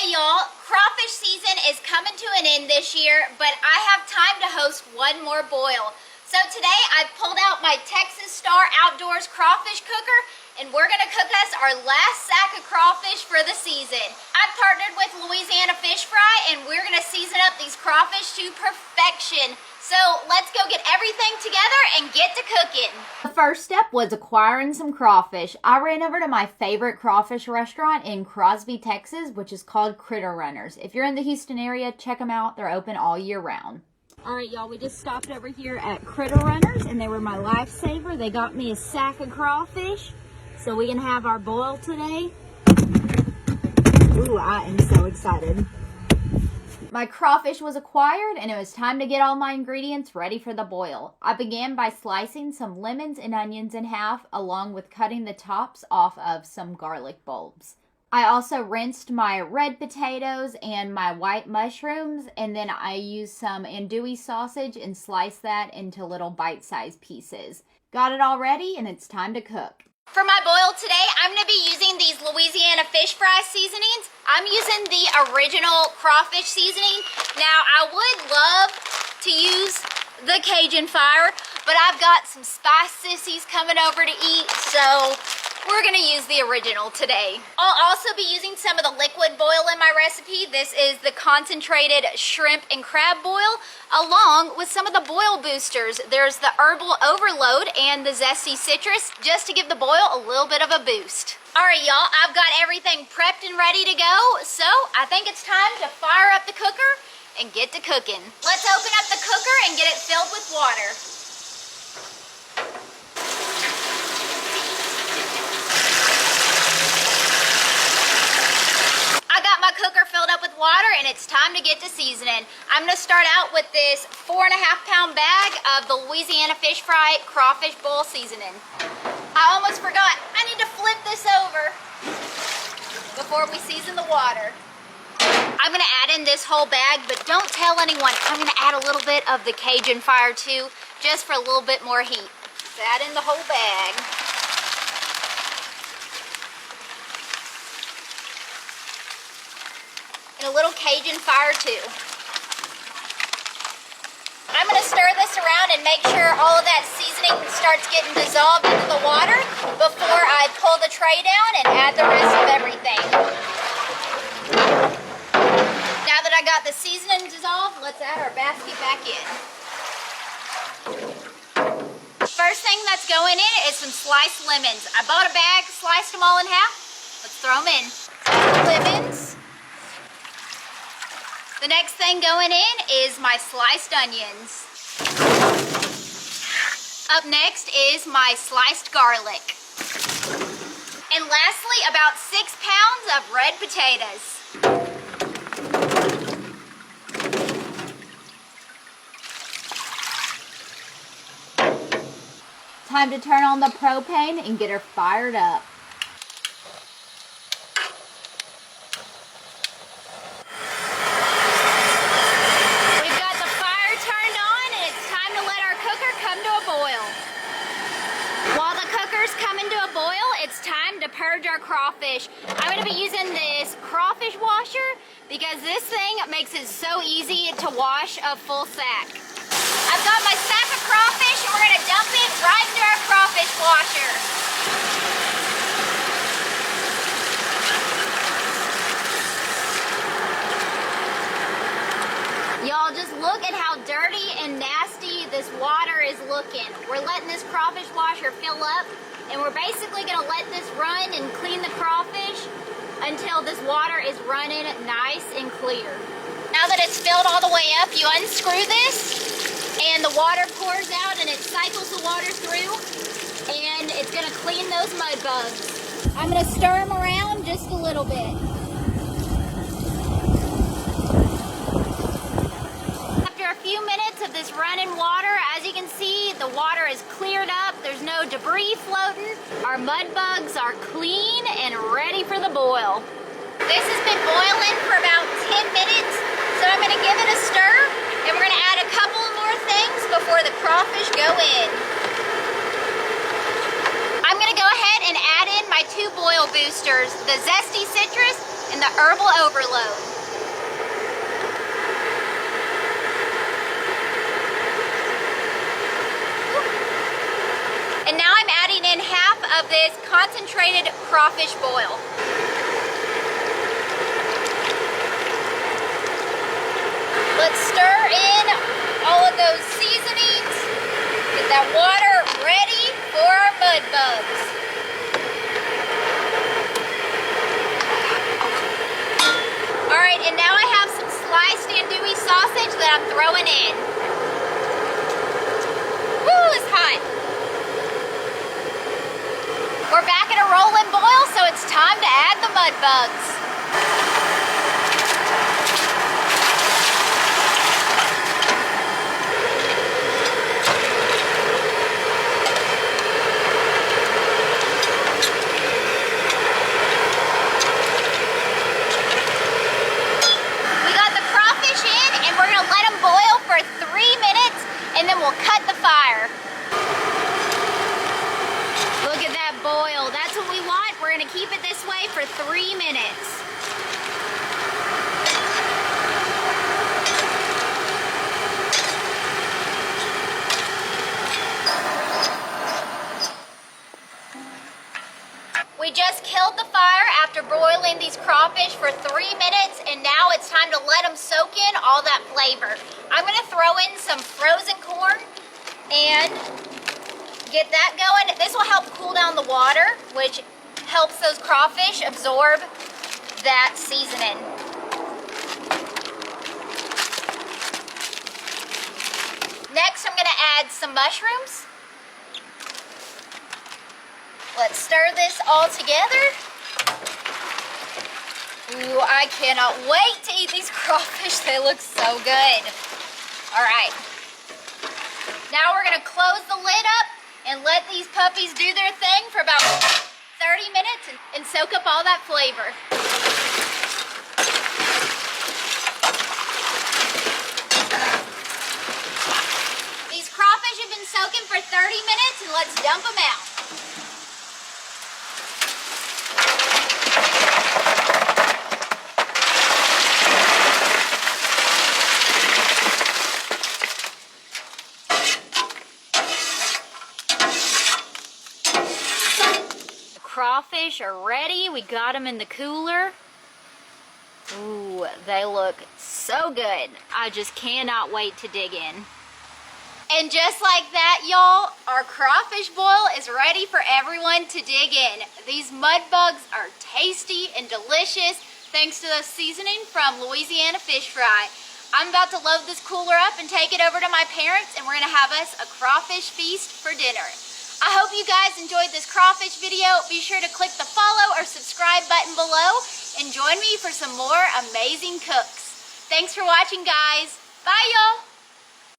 Hey y'all, crawfish season is coming to an end this year, but I have time to host one more boil. So today I pulled out my Texas Star Outdoors crawfish cooker, and we're gonna cook us our last sack of crawfish for the season. I've partnered with Louisiana Fish Fry, and we're gonna season up these crawfish to perfection. So let's go get everything together and get to cooking. The first step was acquiring some crawfish. I ran over to my favorite crawfish restaurant in Crosby, Texas, which is called Critter Runners. If you're in the Houston area, check them out. They're open all year round. All right, y'all, we just stopped over here at Critter Runners, and they were my lifesaver. They got me a sack of crawfish, so we can have our boil today. Ooh, I am so excited. My crawfish was acquired, and it was time to get all my ingredients ready for the boil. I began by slicing some lemons and onions in half, along with cutting the tops off of some garlic bulbs. I also rinsed my red potatoes and my white mushrooms, and then I used some andouille sausage and sliced that into little bite-sized pieces. Got it all ready, and it's time to cook. For my boil today, I'm going to be using these Louisiana Fish Fry seasonings. I'm using the original crawfish seasoning. Now, I would love to use the Cajun fire, but I've got some spice sissies coming over to eat, so we're going to use the original today. I'll also be using some of the liquid boil in my recipe. This is the concentrated shrimp and crab boil, along with some of the boil boosters. There's the herbal overload and the zesty citrus, just to give the boil a little bit of a boost. All right, y'all, I've got everything prepped and ready to go, so I think it's time to fire up the cooker and get to cooking. Let's open up the cooker and get it filled with water. Cooker filled up with water, and it's time to get to seasoning. I'm going to start out with this 4.5-pound bag of the Louisiana Fish Fry Crawfish Boil seasoning. I almost forgot, I need to flip this over before we season the water. I'm going to add in this whole bag, but don't tell anyone. I'm going to add a little bit of the Cajun fire too, just for a little bit more heat. So add in the whole bag. A little Cajun fire too. I'm going to stir this around and make sure all of that seasoning starts getting dissolved into the water before I pull the tray down and add the rest of everything. Now that I got the seasoning dissolved, let's add our basket back in. First thing that's going in is some sliced lemons. I bought a bag, sliced them all in half. Let's throw them in. Lemons. The next thing going in is my sliced onions. Up next is my sliced garlic. And lastly, about 6 pounds of red potatoes. Time to turn on the propane and get her fired up. Purge our crawfish. I'm going to be using this crawfish washer because this thing makes it so easy to wash a full sack. I've got my sack of crawfish, and we're going to dump it right into our crawfish washer. Y'all, just look at how dirty and nasty this water is looking. We're letting this crawfish washer fill up, and we're basically going to let this run and clean the crawfish until this water is running nice and clear. Now that it's filled all the way up, you unscrew this, and the water pours out, and it cycles the water through, and it's going to clean those mud bugs. I'm going to stir them around just a little bit. Few minutes of this running water, as you can see, the water is cleared up. There's no debris floating. Our mud bugs are clean and ready for the boil. This has been boiling for about 10 minutes, so I'm going to give it a stir, and we're going to add a couple more things before the crawfish go in. I'm going to go ahead and add in my 2 boil boosters, the zesty citrus in the herbal overload. And now I'm adding in half of this concentrated crawfish boil. Let's stir in all of those seasonings. Get that water ready for our mud bugs. All right, and now I have some sliced andouille sausage that I'm throwing in. Woo, it's hot. We're back at a rolling boil, so it's time to add the mud bugs. And then we'll cut the fire. Look at that boil. That's what we want. We're gonna keep it this way for 3 minutes. We just killed the fire after broiling these crawfish for 3 minutes, and now it's time to let them soak in all that flavor. I'm gonna throw in some frozen corn and get that going. This will help cool down the water, which helps those crawfish absorb that seasoning. Next, I'm gonna add some mushrooms. Let's stir this all together. Ooh, I cannot wait to eat these crawfish. They look so good. All right. Now we're gonna close the lid up and let these puppies do their thing for about 30 minutes and soak up all that flavor. These crawfish have been soaking for 30 minutes, and let's dump them out. Crawfish are ready. We got them in the cooler. Ooh, they look so good. I just cannot wait to dig in. And just like that, y'all, our crawfish boil is ready for everyone to dig in. These mud bugs are tasty and delicious thanks to the seasoning from Louisiana Fish Fry. I'm about to load this cooler up and take it over to my parents, and we're gonna have us a crawfish feast for dinner. I hope you guys enjoyed this crawfish video. Be sure to click the follow or subscribe button below and join me for some more amazing cooks. Thanks for watching, guys. Bye, y'all.